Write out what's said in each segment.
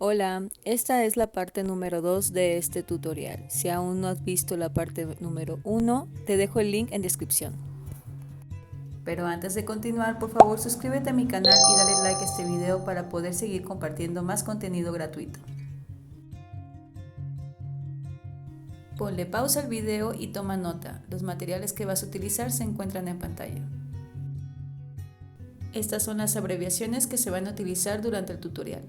Hola, esta es la parte número 2 de este tutorial. Si aún no has visto la parte número 1, te dejo el link en descripción. Pero antes de continuar, por favor suscríbete a mi canal y dale like a este video para poder seguir compartiendo más contenido gratuito. Ponle pausa al video y toma nota. Los materiales que vas a utilizar se encuentran en pantalla. Estas son las abreviaciones que se van a utilizar durante el tutorial.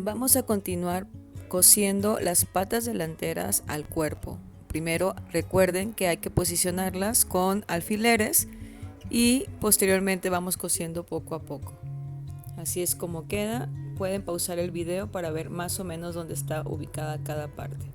Vamos a continuar cosiendo las patas delanteras al cuerpo. Primero recuerden que hay que posicionarlas con alfileres y posteriormente vamos cosiendo poco a poco. Así es como queda. Pueden pausar el video para ver más o menos dónde está ubicada cada parte.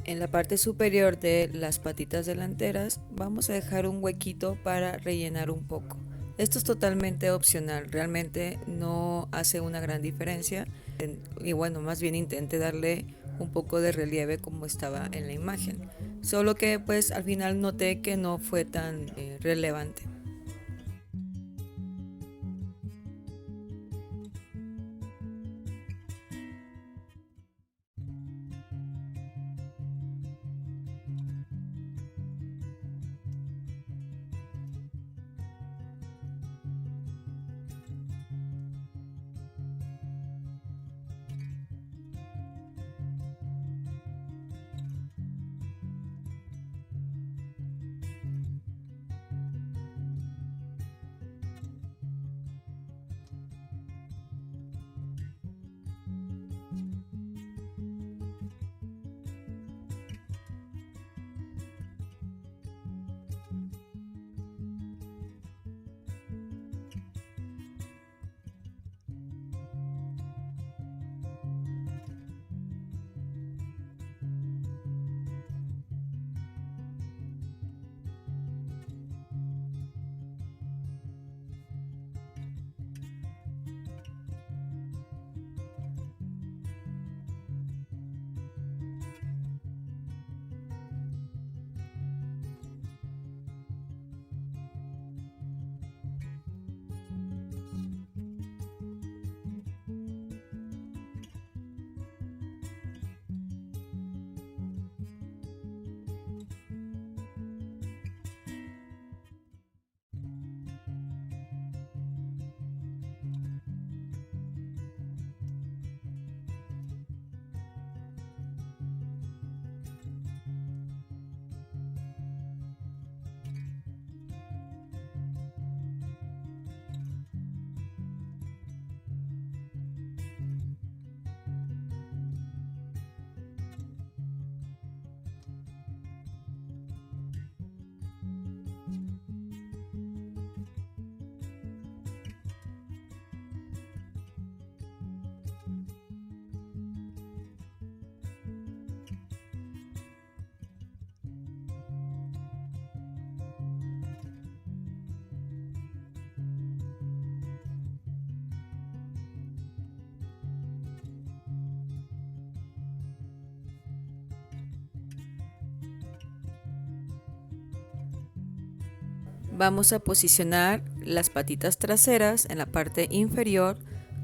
En la parte superior de las patitas delanteras vamos a dejar un huequito para rellenar un poco. Esto es totalmente opcional, realmente no hace una gran diferencia y bueno, más bien intente darle un poco de relieve como estaba en la imagen. Solo que pues al final noté que no fue tan relevante. Vamos a posicionar las patitas traseras en la parte inferior.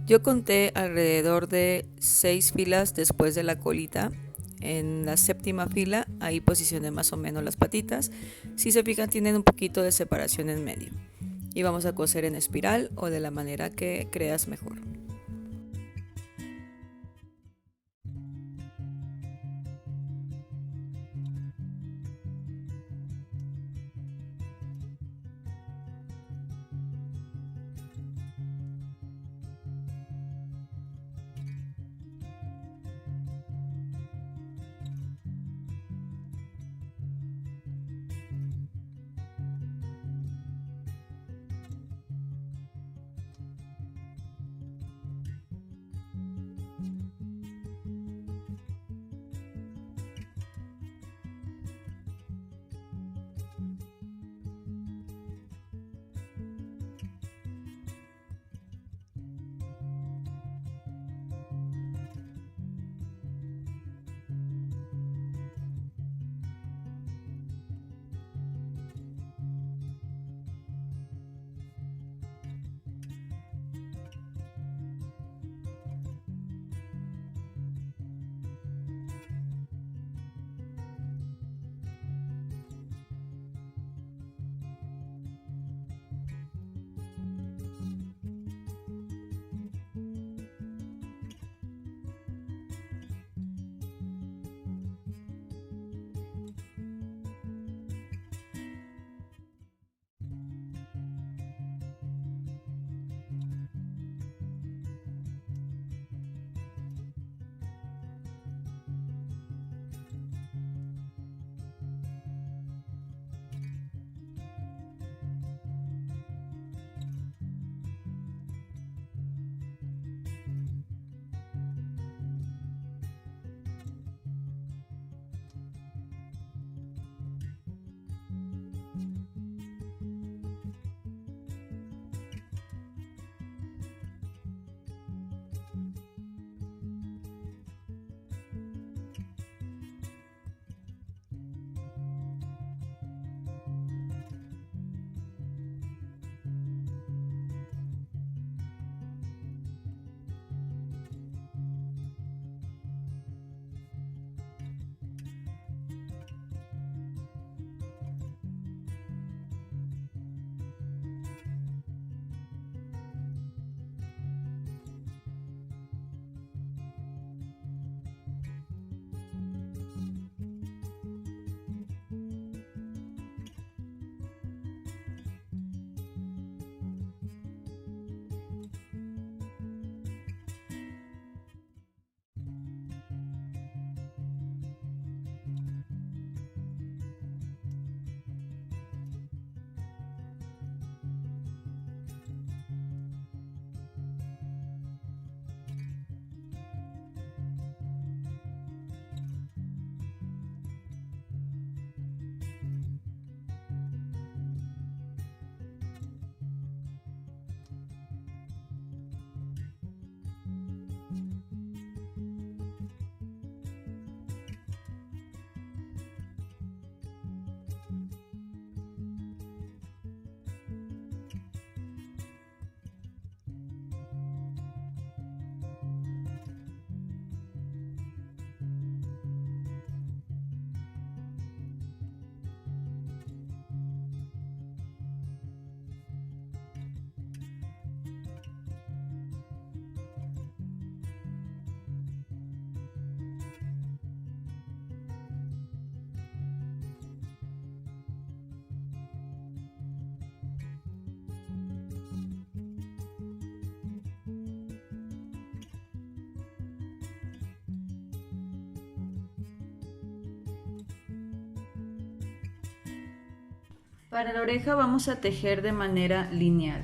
Yo conté alrededor de 6 filas después de la colita. En la séptima fila, ahí posicioné más o menos las patitas. Si se fijan, tienen un poquito de separación en medio. Y vamos a coser en espiral o de la manera que creas mejor. Para la oreja vamos a tejer de manera lineal.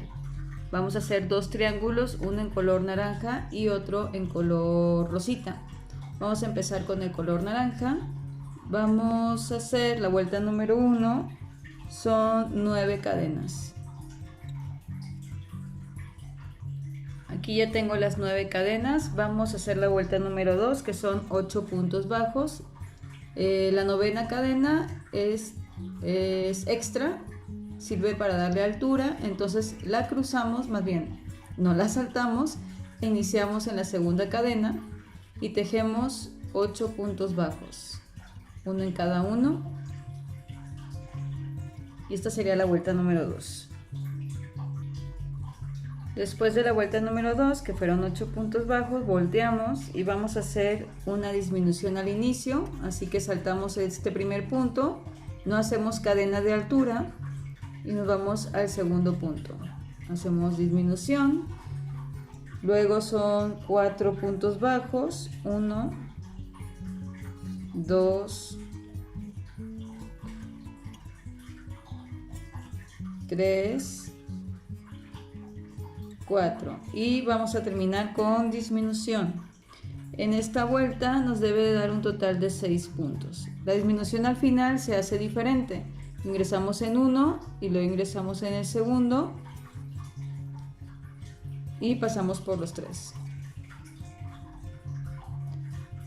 Vamos a hacer dos triángulos, uno en color naranja y otro en color rosita. Vamos a empezar con el color naranja. Vamos a hacer la vuelta número 1, son 9 cadenas. Aquí ya tengo las 9 cadenas. Vamos a hacer la vuelta número 2, que son 8 puntos bajos. La novena cadena es extra, sirve para darle altura, entonces la cruzamos, más bien no la saltamos, e iniciamos en la segunda cadena y tejemos 8 puntos bajos, uno en cada uno, y esta sería la vuelta número 2. Después de la vuelta número 2, que fueron 8 puntos bajos, volteamos y vamos a hacer una disminución al inicio, así que saltamos este primer punto, no hacemos cadena de altura y nos vamos al segundo punto. Hacemos disminución, luego son 4 puntos bajos, 1, 2, 3, 4, y vamos a terminar con disminución. En esta vuelta nos debe de dar un total de 6 puntos. La disminución al final se hace diferente. Ingresamos en uno y luego ingresamos en el segundo y pasamos por los 3.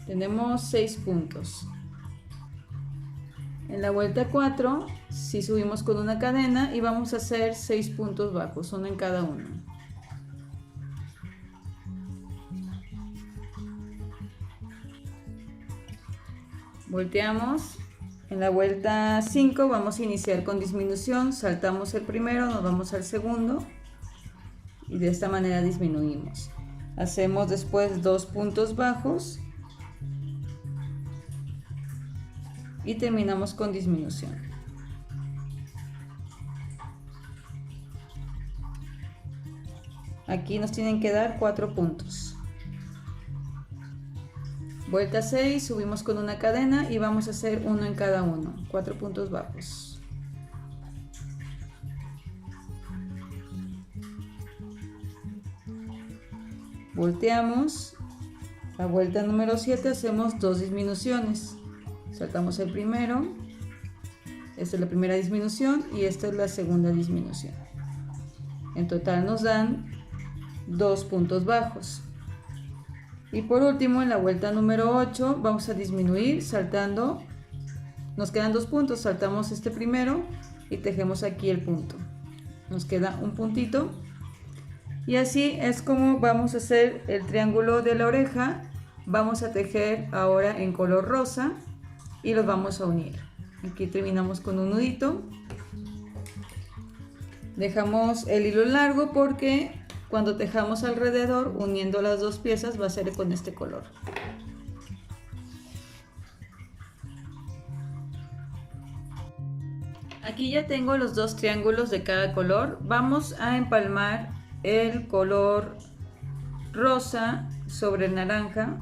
Tenemos 6 puntos. En la vuelta 4, si subimos con una cadena y vamos a hacer 6 puntos bajos, uno en cada uno. Volteamos. En la vuelta 5 vamos a iniciar con disminución, saltamos el primero, nos vamos al segundo y de esta manera disminuimos. Hacemos después 2 puntos bajos y terminamos con disminución. Aquí nos tienen que dar 4 puntos. Vuelta 6, subimos con una cadena y vamos a hacer uno en cada uno, 4 puntos bajos. Volteamos. La vuelta número 7 hacemos 2 disminuciones. Saltamos el primero. Esta es la primera disminución y esta es la segunda disminución. En total nos dan 2 puntos bajos. Y por último, en la vuelta número 8 vamos a disminuir saltando, nos quedan 2 puntos, saltamos este primero y tejemos aquí el punto, nos queda un puntito, y así es como vamos a hacer el triángulo de la oreja. Vamos a tejer ahora en color rosa y los vamos a unir. Aquí terminamos con un nudito, dejamos el hilo largo porque cuando tejamos alrededor, uniendo las dos piezas, va a ser con este color. Aquí ya tengo los 2 triángulos de cada color. Vamos a empalmar el color rosa sobre el naranja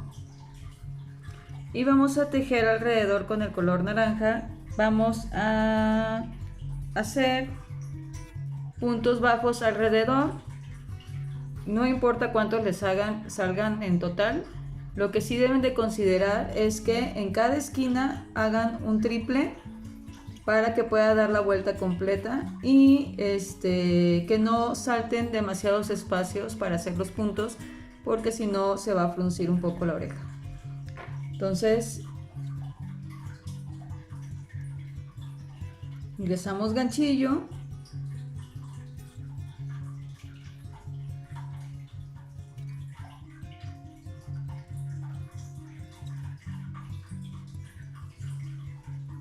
y vamos a tejer alrededor con el color naranja. Vamos a hacer puntos bajos alrededor. No importa cuántos les salgan en total. Lo que sí deben de considerar es que en cada esquina hagan un triple para que pueda dar la vuelta completa y que no salten demasiados espacios para hacer los puntos, porque si no se va a fruncir un poco la oreja. Entonces ingresamos ganchillo,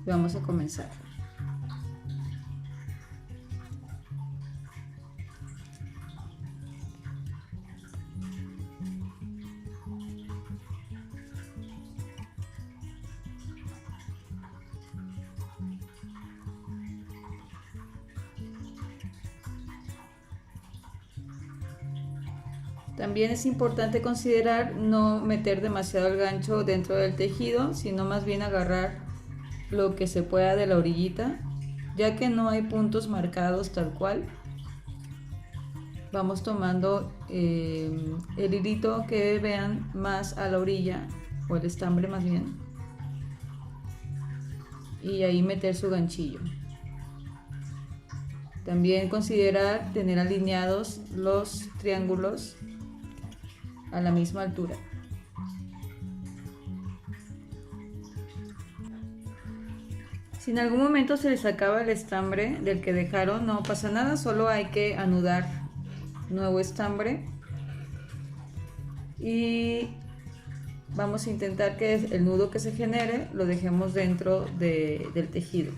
y vamos a comenzar. También es importante considerar no meter demasiado el gancho dentro del tejido, sino más bien agarrar lo que se pueda de la orillita Ya que no hay puntos marcados tal cual, vamos tomando el hilito que vean más a la orilla, o el estambre más bien, y ahí meter su ganchillo. También considerar tener alineados los triángulos a la misma altura. Si en algún momento se les acaba el estambre del que dejaron, no pasa nada, solo hay que anudar nuevo estambre y vamos a intentar que el nudo que se genere lo dejemos dentro del tejido.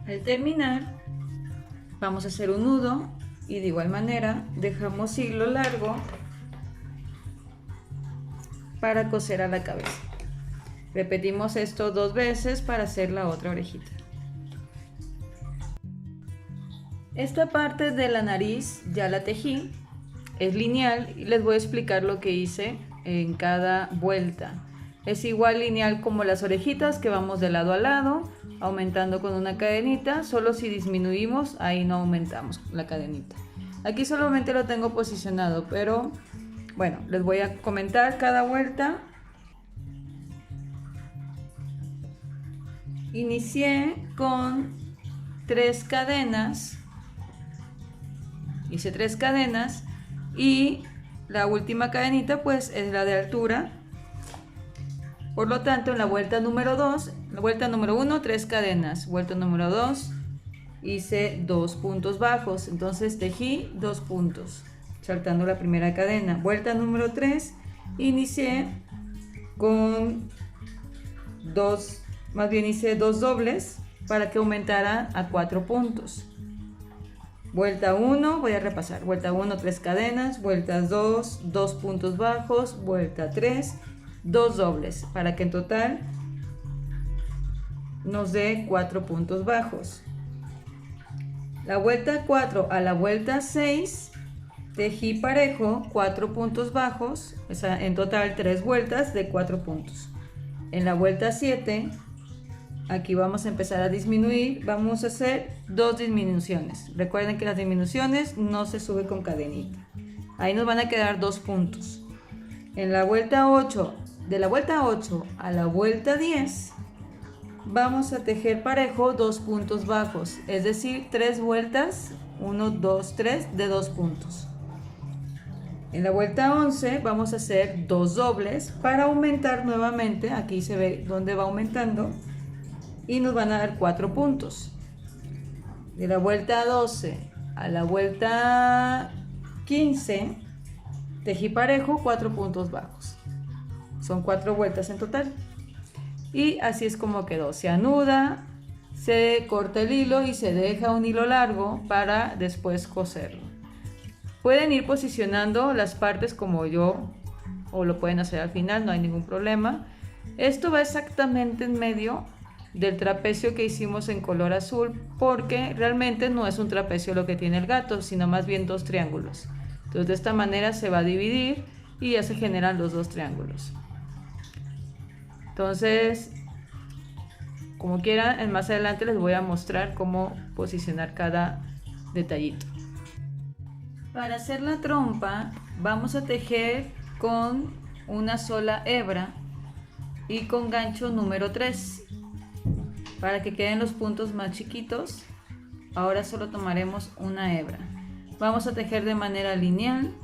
Al terminar, vamos a hacer un nudo y de igual manera dejamos hilo largo para coser a la cabeza. Repetimos esto 2 veces para hacer la otra orejita. Esta parte de la nariz ya la tejí, es lineal y les voy a explicar lo que hice en cada vuelta. Es igual lineal como las orejitas, que vamos de lado a lado, aumentando con una cadenita. Solo si disminuimos, ahí no aumentamos la cadenita. Aquí solamente lo tengo posicionado, pero bueno, les voy a comentar cada vuelta. Inicié con 3 cadenas, hice 3 cadenas y la última cadenita pues es la de altura. Por lo tanto, en la vuelta número 2, la vuelta número 1, 3 cadenas, vuelta número 2, hice 2 puntos bajos, entonces tejí 2 puntos, saltando la primera cadena. Vuelta número 3, inicié con 2, más bien hice 2 dobles para que aumentara a 4 puntos. Vuelta 1, voy a repasar, vuelta 1, 3 cadenas, vuelta 2, 2 puntos bajos, vuelta 3, 2 dobles, para que en total nos dé 4 puntos bajos. La vuelta 4 a la vuelta 6 tejí parejo 4 puntos bajos, o sea, en total 3 vueltas de 4 puntos. En la vuelta 7, aquí vamos a empezar a disminuir, vamos a hacer 2 disminuciones. Recuerden que las disminuciones no se sube con cadenita. Ahí nos van a quedar 2 puntos. En la vuelta 8, de la vuelta 8 a la vuelta 10, vamos a tejer parejo 2 puntos bajos, es decir, 3 vueltas, 1, 2, 3 de 2 puntos. En la vuelta 11 vamos a hacer 2 dobles para aumentar nuevamente, aquí se ve dónde va aumentando, y nos van a dar 4 puntos. De la vuelta 12 a la vuelta 15, tejí parejo 4 puntos bajos. Son 4 vueltas en total. Y así es como quedó. Se anuda, se corta el hilo y se deja un hilo largo para después coserlo. Pueden ir posicionando las partes como yo, o lo pueden hacer al final, no hay ningún problema. Esto va exactamente en medio del trapecio que hicimos en color azul, porque realmente no es un trapecio lo que tiene el gato, sino más bien 2 triángulos. Entonces de esta manera se va a dividir y ya se generan los 2 triángulos. Entonces, como quieran, más adelante les voy a mostrar cómo posicionar cada detallito. Para hacer la trompa vamos a tejer con una sola hebra y con gancho número 3 para que queden los puntos más chiquitos. Ahora solo tomaremos una hebra. Vamos a tejer de manera lineal.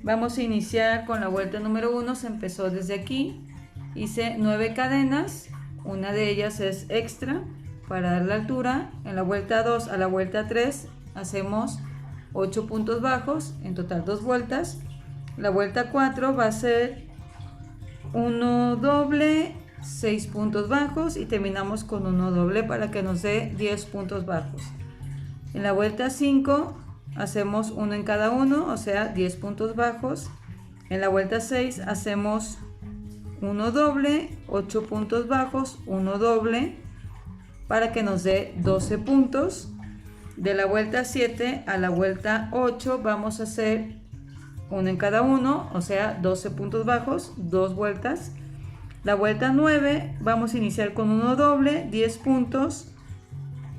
Vamos a iniciar con la vuelta número 1, se empezó desde aquí. Hice 9 cadenas, una de ellas es extra para dar la altura. En la vuelta 2 a la vuelta 3 hacemos 8 puntos bajos, en total 2 vueltas. La vuelta 4 va a ser 1 doble, 6 puntos bajos y terminamos con 1 doble para que nos dé 10 puntos bajos. En la vuelta 5 hacemos uno en cada uno, o sea 10 puntos bajos. En la vuelta 6 hacemos uno doble, 8 puntos bajos, uno doble, para que nos dé 12 puntos. De la vuelta 7 a la vuelta 8 vamos a hacer uno en cada uno, o sea 12 puntos bajos, 2 vueltas. La vuelta 9 vamos a iniciar con uno doble, 10 puntos,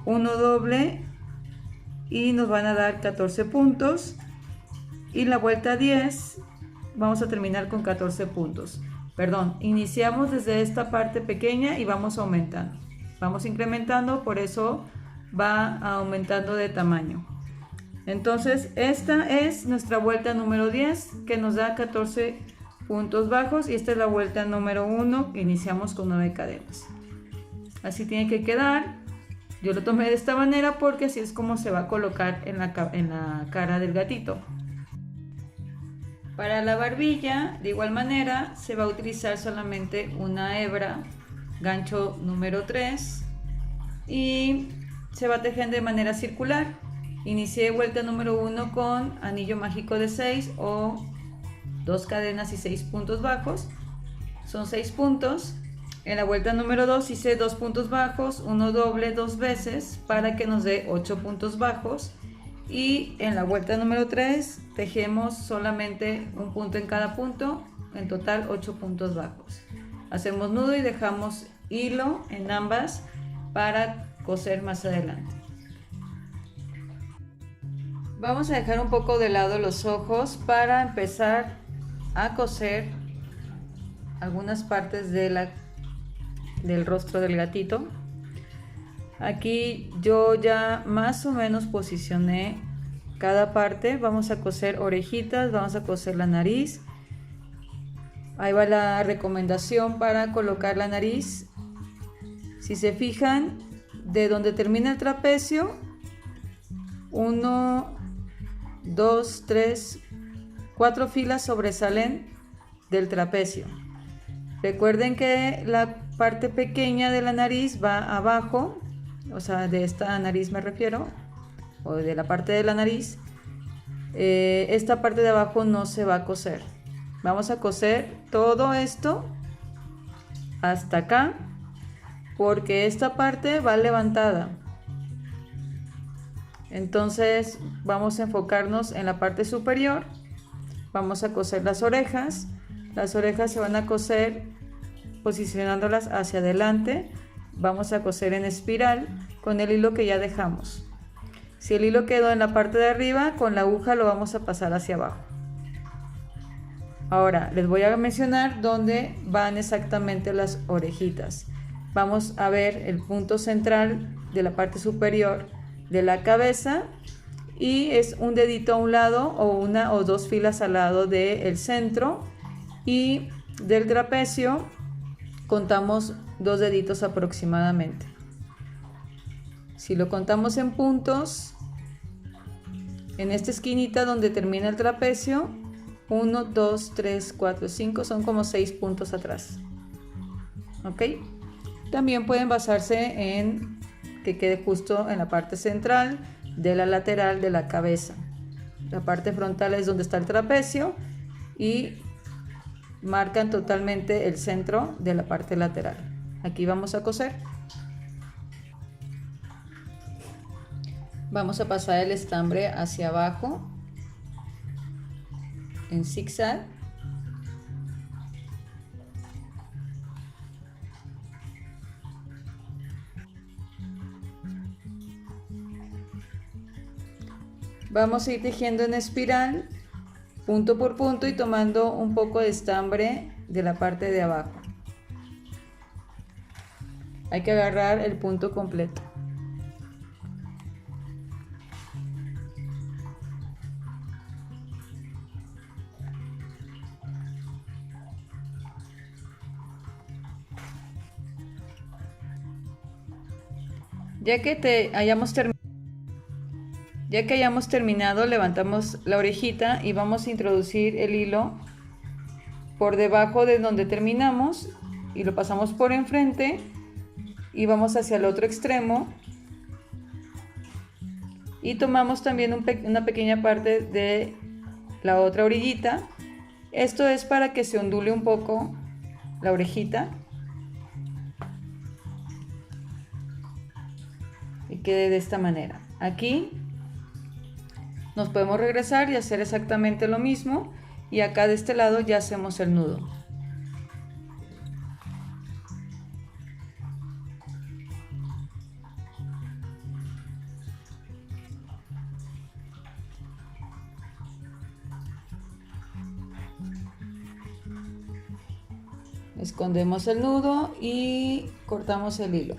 uno doble y nos van a dar 14 puntos. Y la vuelta 10 vamos a terminar con 14 puntos. Perdón, iniciamos desde esta parte pequeña y vamos aumentando. Vamos incrementando, por eso va aumentando de tamaño. Entonces esta es nuestra vuelta número 10, que nos da 14 puntos bajos, y esta es la vuelta número 1, que iniciamos con 9 cadenas. Así tiene que quedar. Yo lo tomé de esta manera porque así es como se va a colocar en la cara del gatito. Para la barbilla, de igual manera, se va a utilizar solamente una hebra, gancho número 3, y se va a tejer de manera circular. Inicié vuelta número 1 con anillo mágico de 6 o 2 cadenas y 6 puntos bajos. Son 6 puntos. En la vuelta número 2 hice 2 puntos bajos, uno doble 2 veces para que nos dé 8 puntos bajos. Y en la vuelta número 3 tejemos solamente un punto en cada punto, en total 8 puntos bajos. Hacemos nudo y dejamos hilo en ambas para coser más adelante. Vamos a dejar un poco de lado los ojos para empezar a coser algunas partes del rostro del gatito. Aquí yo ya más o menos posicioné cada parte. Vamos a coser orejitas, vamos a coser la nariz. Ahí va la recomendación para colocar la nariz. Si se fijan, de donde termina el trapecio, 1, 2, 3, 4 filas sobresalen del trapecio. Recuerden que la parte pequeña de la nariz va abajo, o sea, de esta nariz me refiero, o de la parte de la nariz. Esta parte de abajo no se va a coser. Vamos a coser todo esto hasta acá, porque esta parte va levantada. Entonces vamos a enfocarnos en la parte superior. Vamos a coser las orejas. Las orejas se van a coser posicionándolas hacia adelante. Vamos a coser en espiral con el hilo que ya dejamos. Si el hilo quedó en la parte de arriba, con la aguja lo vamos a pasar hacia abajo. Ahora les voy a mencionar dónde van exactamente las orejitas. Vamos a ver el punto central de la parte superior de la cabeza, y es un dedito a un lado o una o dos filas al lado del centro, y del trapecio contamos 2 deditos aproximadamente. Si lo contamos en puntos, en esta esquinita donde termina el trapecio, 1, 2, 3, 4, 5, son como 6 puntos atrás. ¿Ok? También pueden basarse en que quede justo en la parte central de la lateral de la cabeza. La parte frontal es donde está el trapecio y marcan totalmente el centro de la parte lateral. Aquí vamos a coser. Vamos a pasar el estambre hacia abajo en zigzag. Vamos a ir tejiendo en espiral, punto por punto, y tomando un poco de estambre de la parte de abajo. Hay que agarrar el punto completo. Ya que hayamos terminado, levantamos la orejita y vamos a introducir el hilo por debajo de donde terminamos y lo pasamos por enfrente y vamos hacia el otro extremo y tomamos también una pequeña parte de la otra orillita. Esto es para que se ondule un poco la orejita y quede de esta manera. Aquí nos podemos regresar y hacer exactamente lo mismo, y acá de este lado ya hacemos el nudo. Escondemos el nudo y cortamos el hilo.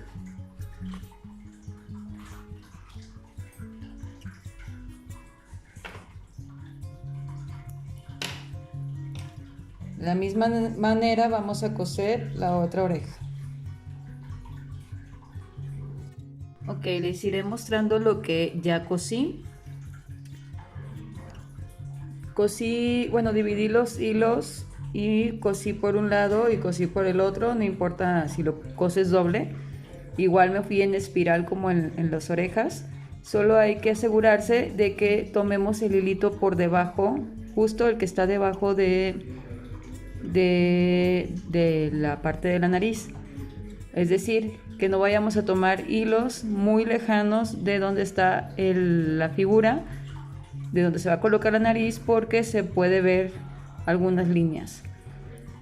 De la misma manera vamos a coser la otra oreja. Ok, les iré mostrando lo que ya cosí. Bueno, dividí los hilos y cosí por un lado y cosí por el otro, no importa si lo coses doble. Igual me fui en espiral como en las orejas. Solo hay que asegurarse de que tomemos el hilito por debajo, justo el que está debajo de la parte de la nariz. Es decir, que no vayamos a tomar hilos muy lejanos de donde está la figura, de donde se va a colocar la nariz, porque se puede ver algunas líneas.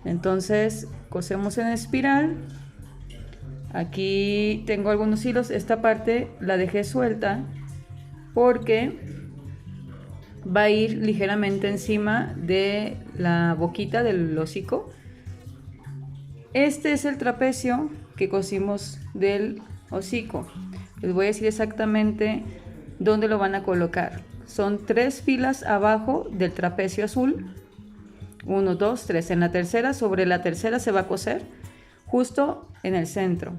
Entonces cosemos en espiral. Aquí tengo algunos hilos. Esta parte la dejé suelta porque va a ir ligeramente encima de la boquita del hocico. Este es el trapecio que cosimos del hocico. Les voy a decir exactamente dónde lo van a colocar. Son 3 filas abajo del trapecio azul. 1, 2, 3. En la tercera, sobre la tercera se va a coser justo en el centro.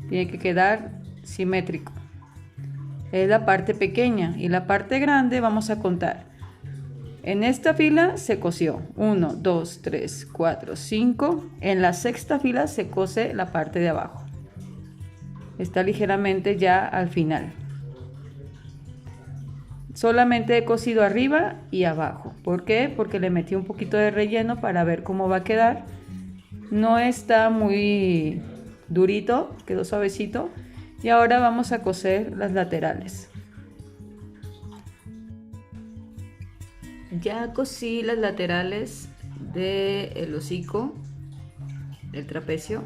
Tiene que quedar simétrico. Es la parte pequeña, y la parte grande vamos a contar. En esta fila se cosió 1, 2, 3, 4, 5. En la sexta fila se cose la parte de abajo. Está ligeramente ya al final. Solamente he cosido arriba y abajo. ¿Por qué? Porque le metí un poquito de relleno para ver cómo va a quedar. No está muy durito, quedó suavecito. Y ahora vamos a coser las laterales. Ya cosí las laterales del hocico, del trapecio.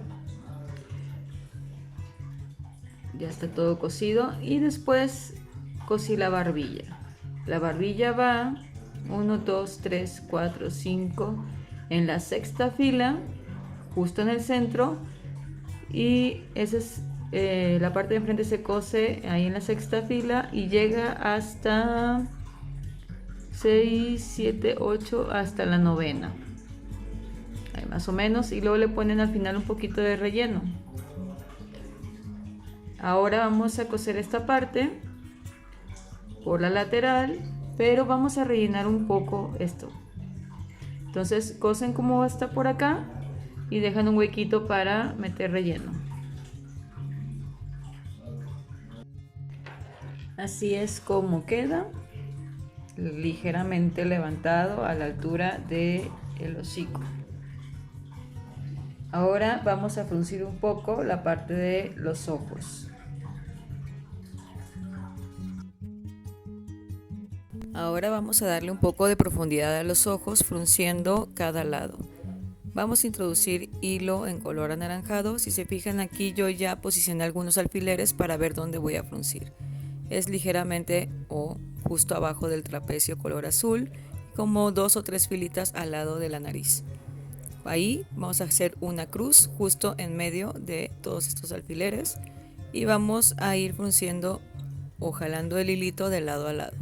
Ya está todo cosido, y después cosí la barbilla. La barbilla va 1, 2, 3, 4, 5 en la sexta fila, justo en el centro, y esa es la parte de enfrente, se cose ahí en la sexta fila y llega hasta 6, 7, 8, hasta la novena, ahí más o menos, y luego le ponen al final un poquito de relleno. Ahora vamos a coser esta parte por la lateral, pero vamos a rellenar un poco esto. Entonces cosen como está por acá y dejan un huequito para meter relleno. Así es como queda, ligeramente levantado a la altura del hocico. Ahora vamos a fruncir un poco la parte de los ojos. Ahora vamos a darle un poco de profundidad a los ojos, frunciendo cada lado. Vamos a introducir hilo en color anaranjado. Si se fijan, aquí yo ya posicioné algunos alfileres para ver dónde voy a fruncir. Es ligeramente o justo abajo del trapecio color azul, como 2 o 3 filitas al lado de la nariz. Ahí vamos a hacer una cruz justo en medio de todos estos alfileres, y vamos a ir frunciendo o jalando el hilito de lado a lado.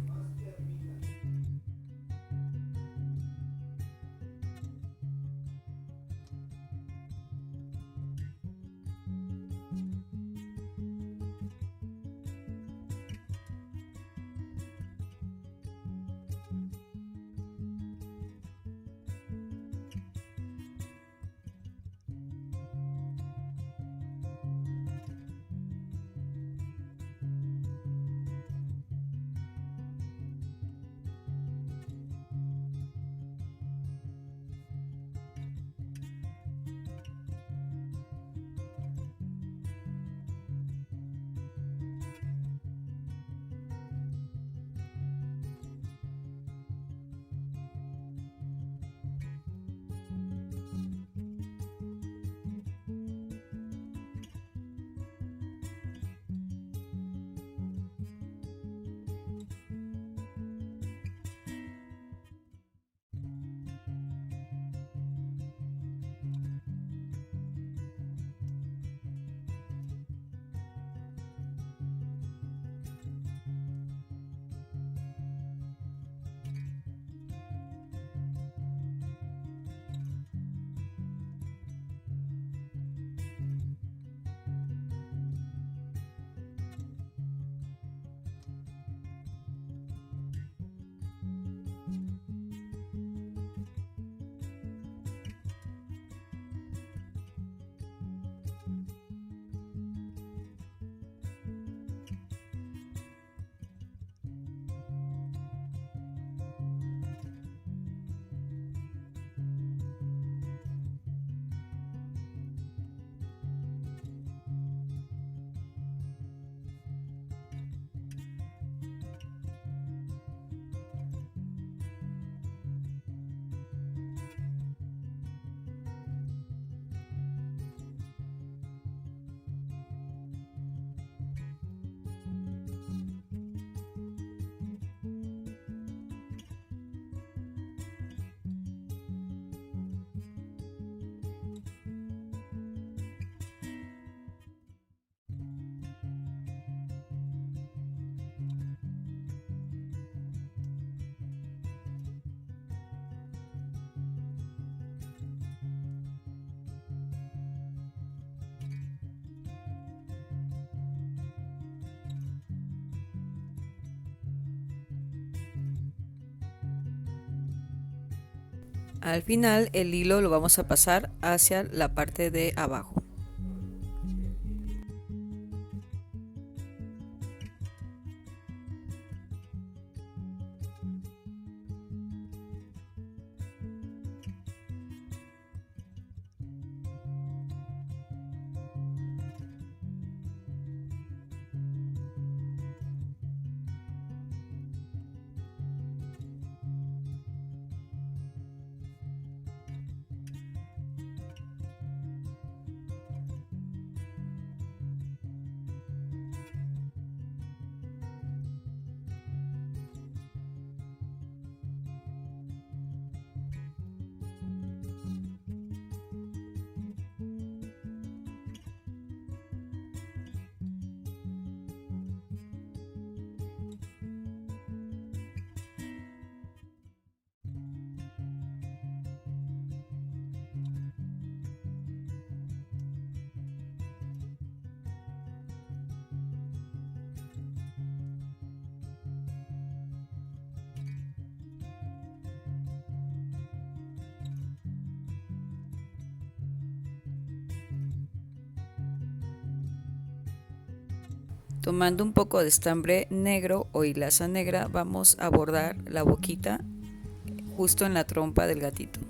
Al final el hilo lo vamos a pasar hacia la parte de abajo. Tomando un poco de estambre negro o hilaza negra, vamos a bordar la boquita justo en la trompa del gatito.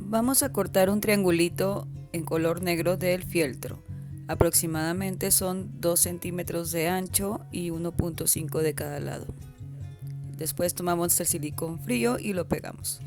Vamos a cortar un triangulito en color negro del fieltro. Aproximadamente son 2 centímetros de ancho y 1,5 de cada lado. Después tomamos el silicón frío y lo pegamos.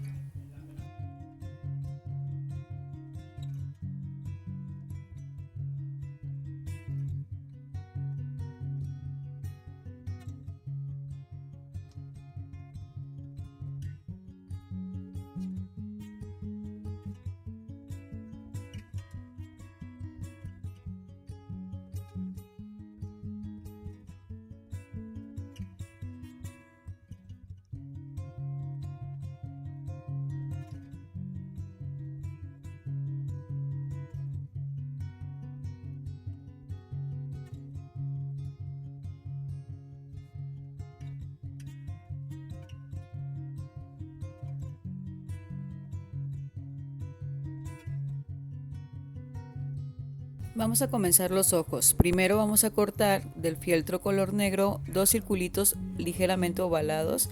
Vamos a comenzar los ojos. Primero vamos a cortar del fieltro color negro 2 circulitos ligeramente ovalados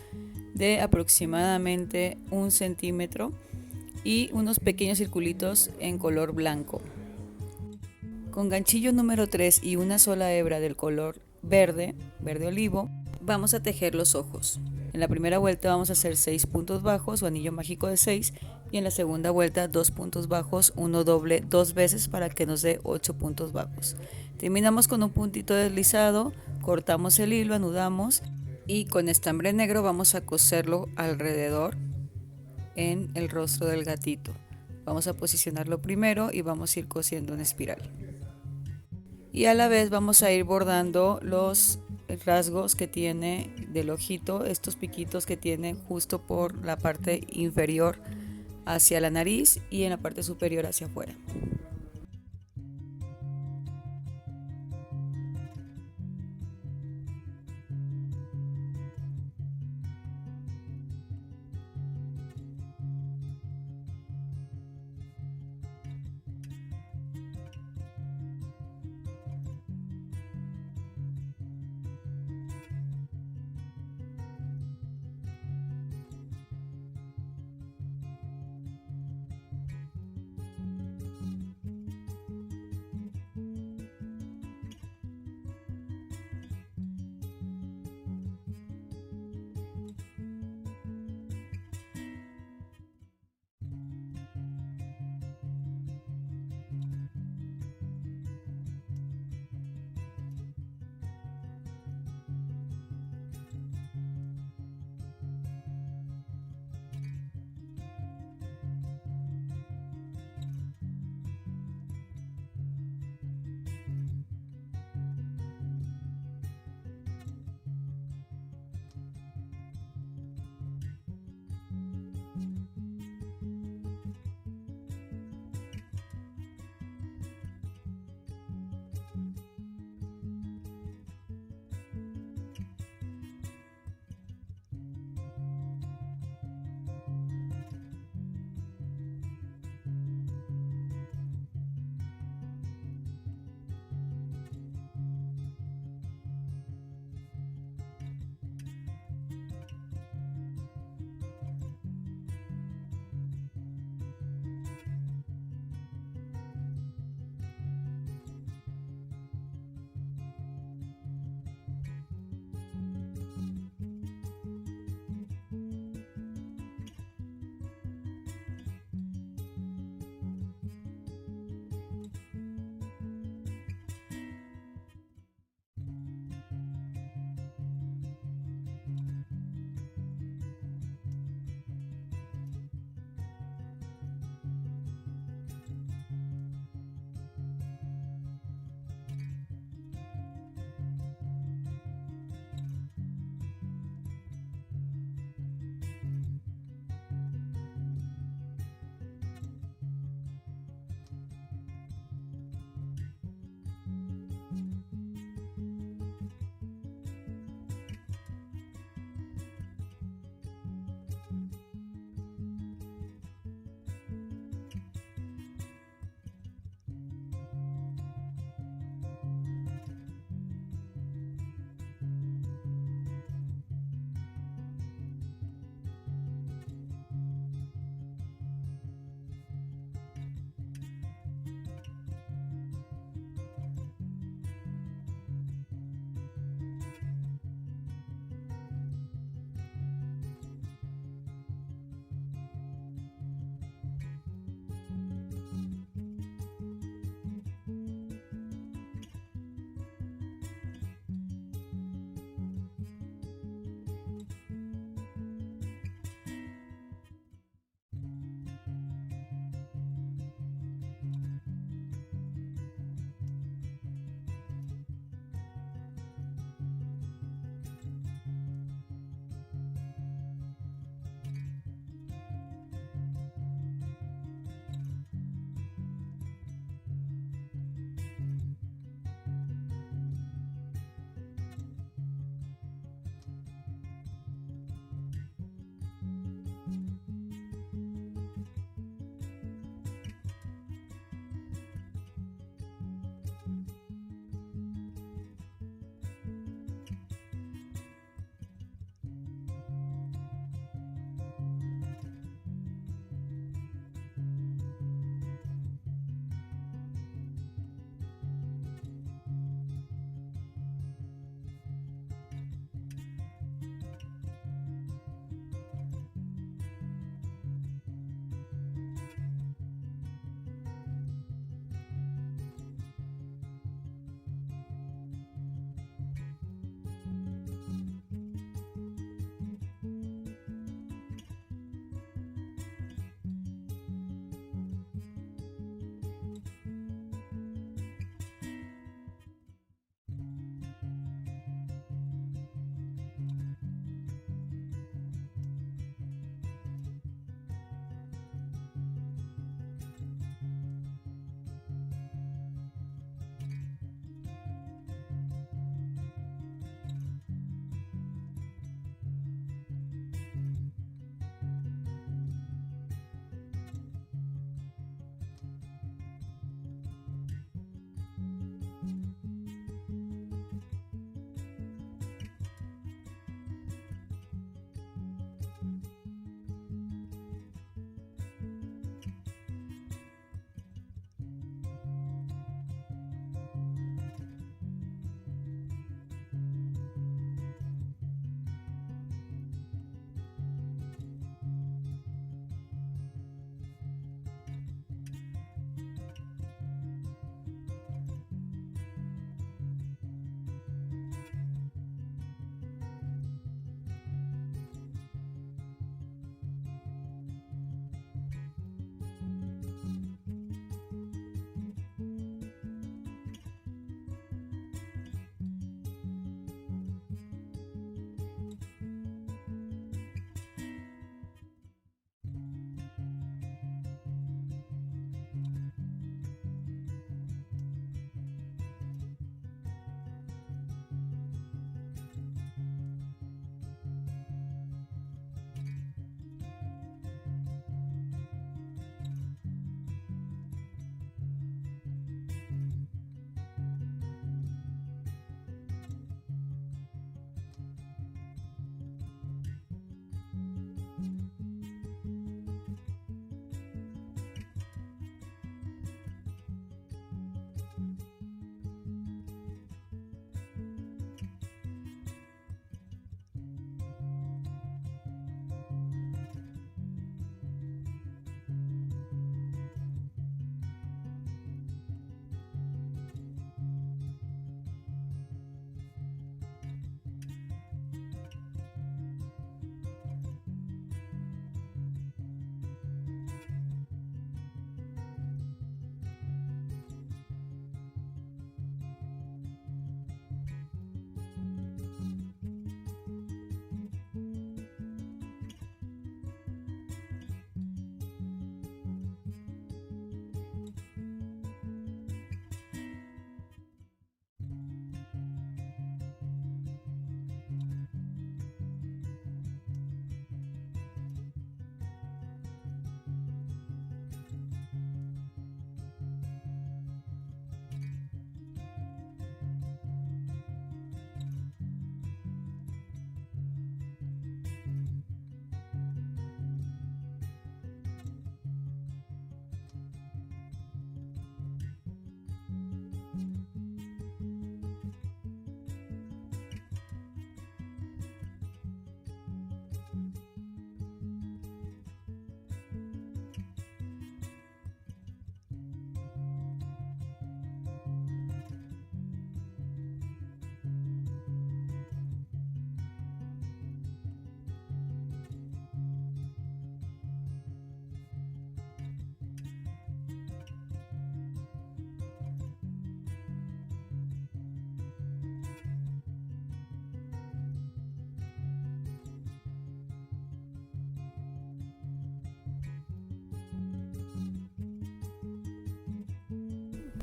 de aproximadamente 1 centímetro y unos pequeños circulitos en color blanco. Con ganchillo número 3 y una sola hebra del color verde olivo, vamos a tejer los ojos. En la primera vuelta vamos a hacer 6 puntos bajos o anillo mágico de 6 y en la segunda vuelta 2 puntos bajos, uno doble 2 veces para que nos dé 8 puntos bajos. Terminamos con un puntito deslizado, cortamos el hilo, anudamos y con estambre negro vamos a coserlo alrededor en el rostro del gatito. Vamos a posicionarlo primero y vamos a ir cosiendo en espiral. Y a la vez vamos a ir bordando los rasgos que tiene del ojito, estos piquitos que tiene justo por la parte inferior hacia la nariz y en la parte superior hacia afuera.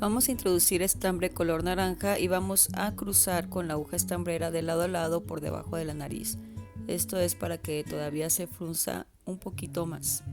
Vamos a introducir estambre color naranja y vamos a cruzar con la aguja estambrera de lado a lado por debajo de la nariz. Esto es para que todavía se frunza un poquito más.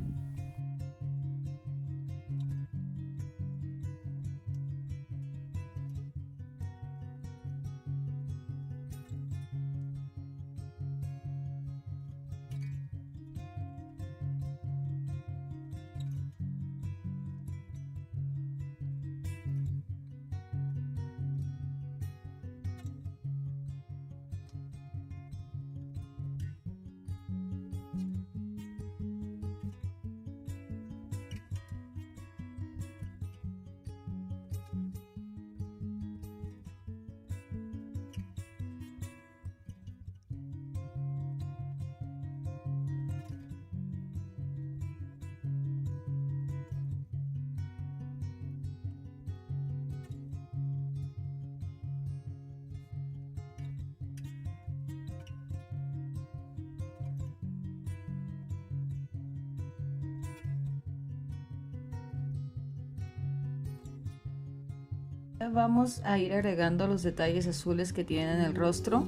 Vamos a ir agregando los detalles azules que tienen el rostro.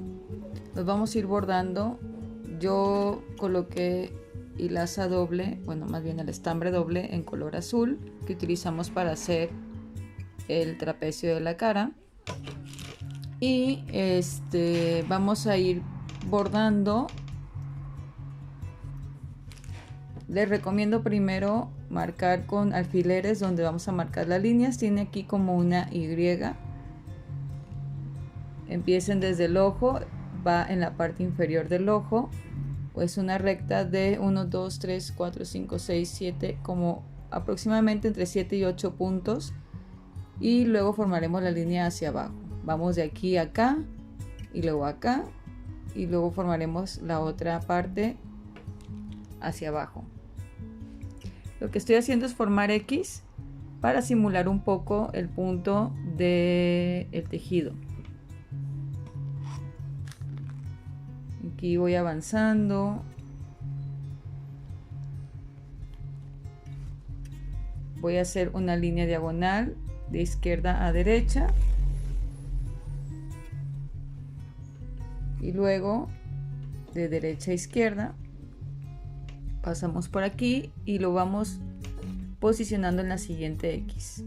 Los vamos a ir bordando. Yo coloqué hilaza doble, bueno, más bien el estambre doble en color azul que utilizamos para hacer el trapecio de la cara. Y vamos a ir bordando. Les recomiendo primero marcar con alfileres donde vamos a marcar las líneas. Tiene aquí como una Y. Empiecen desde el ojo, va en la parte inferior del ojo. Pues una recta de 1, 2, 3, 4, 5, 6, 7, como aproximadamente entre 7 y 8 puntos. Y luego formaremos la línea hacia abajo. Vamos de aquí a acá y luego acá. Y luego formaremos la otra parte hacia abajo. Lo que estoy haciendo es formar X para simular un poco el punto del tejido. Aquí voy avanzando. Voy a hacer una línea diagonal de izquierda a derecha. Y luego de derecha a izquierda. Pasamos por aquí y lo vamos posicionando en la siguiente X.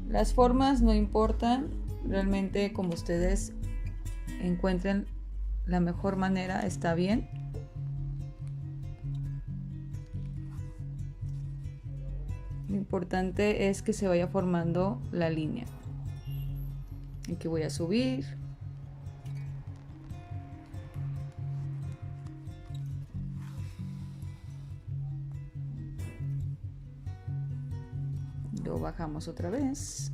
Las formas no importan, realmente como ustedes encuentren la mejor manera está bien. Lo importante es que se vaya formando la línea. Aquí voy a subir. Lo bajamos otra vez.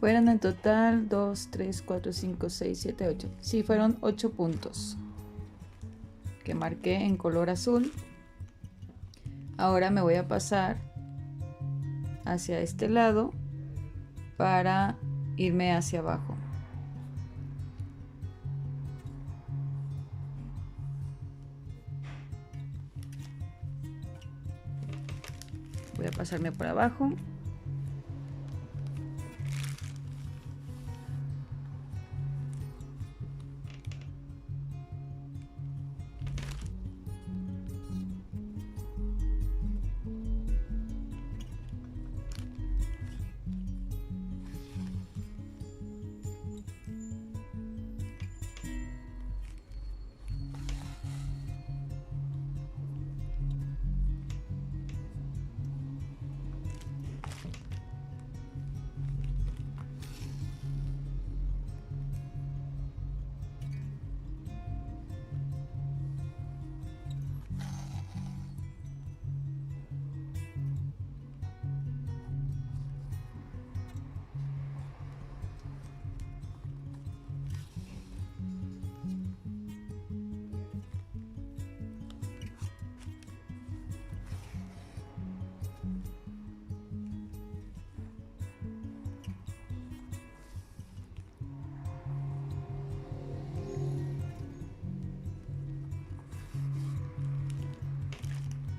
Fueron en total 2, 3, 4, 5, 6, 7, 8. Sí, fueron 8 puntos que marqué en color azul. Ahora me voy a pasar hacia este lado para irme hacia abajo. Voy a pasarme por abajo.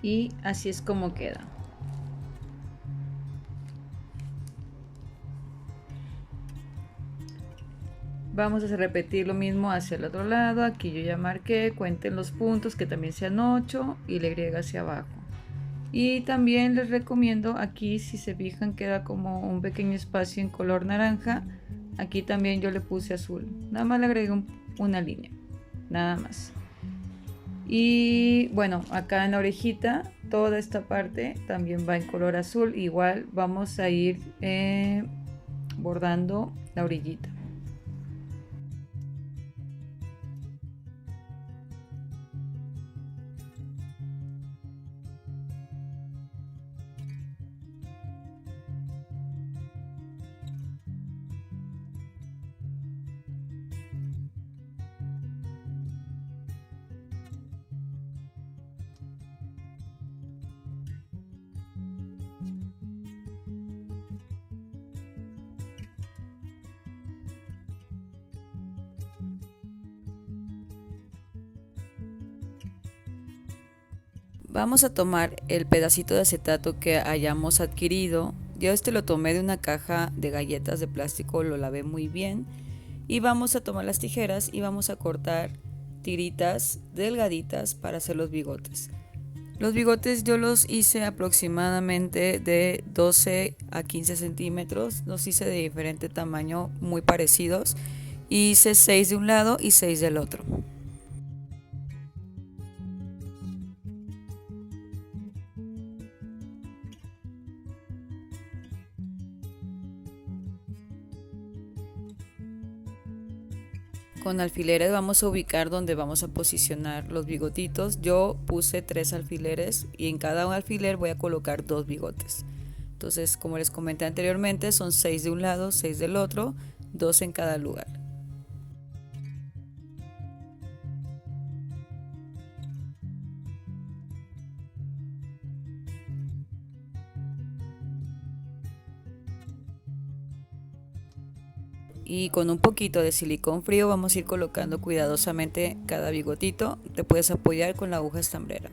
Y así es como queda. Vamos a repetir lo mismo hacia el otro lado. Aquí yo ya marqué, cuenten los puntos que también sean 8 y le Y hacia abajo. Y también les recomiendo, aquí si se fijan queda como un pequeño espacio en color naranja. Aquí también yo le puse azul. Nada más le agregué una línea, nada más. Y bueno, acá en la orejita, toda esta parte también va en color azul. Igual vamos a ir bordando la orillita. Vamos a tomar el pedacito de acetato que hayamos adquirido. Yo lo tomé de una caja de galletas de plástico, lo lavé muy bien. Y vamos a tomar las tijeras y vamos a cortar tiritas delgaditas para hacer los bigotes. Los bigotes yo los hice aproximadamente de 12 a 15 centímetros. Los hice de diferente tamaño, muy parecidos. Hice 6 de un lado y 6 del otro. Con alfileres vamos a ubicar donde vamos a posicionar los bigotitos. Yo puse 3 alfileres y en cada un alfiler voy a colocar 2 bigotes. Entonces, como les comenté anteriormente, son 6 de un lado, 6 del otro, 2 en cada lugar. Y con un poquito de silicón frío vamos a ir colocando cuidadosamente cada bigotito. Te puedes apoyar con la aguja estambrera.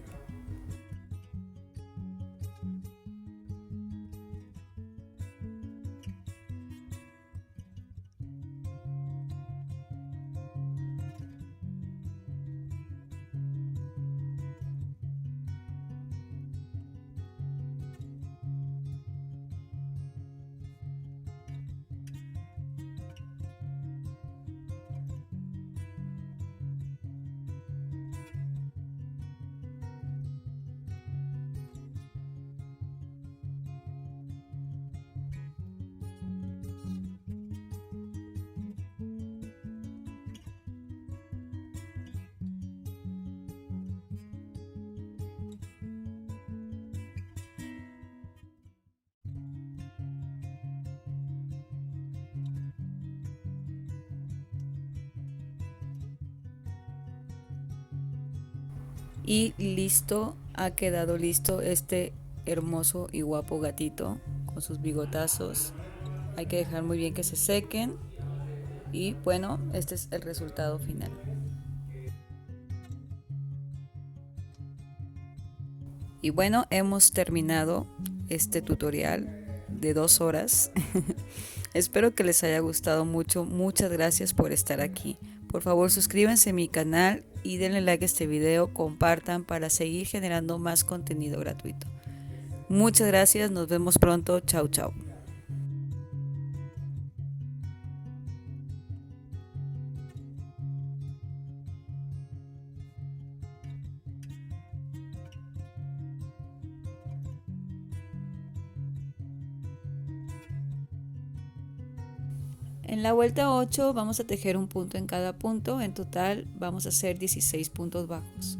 Y listo, ha quedado listo este hermoso y guapo gatito con sus bigotazos. Hay que dejar muy bien que se sequen y bueno, este es el resultado final. Y bueno, hemos terminado este tutorial de 2 horas. Espero que les haya gustado mucho. Muchas gracias por estar aquí. Por favor, suscríbanse a mi canal y denle like a este video, compartan para seguir generando más contenido gratuito. Muchas gracias, nos vemos pronto. Chao, chao. En la vuelta 8 vamos a tejer un punto en cada punto. En total vamos a hacer 16 puntos bajos.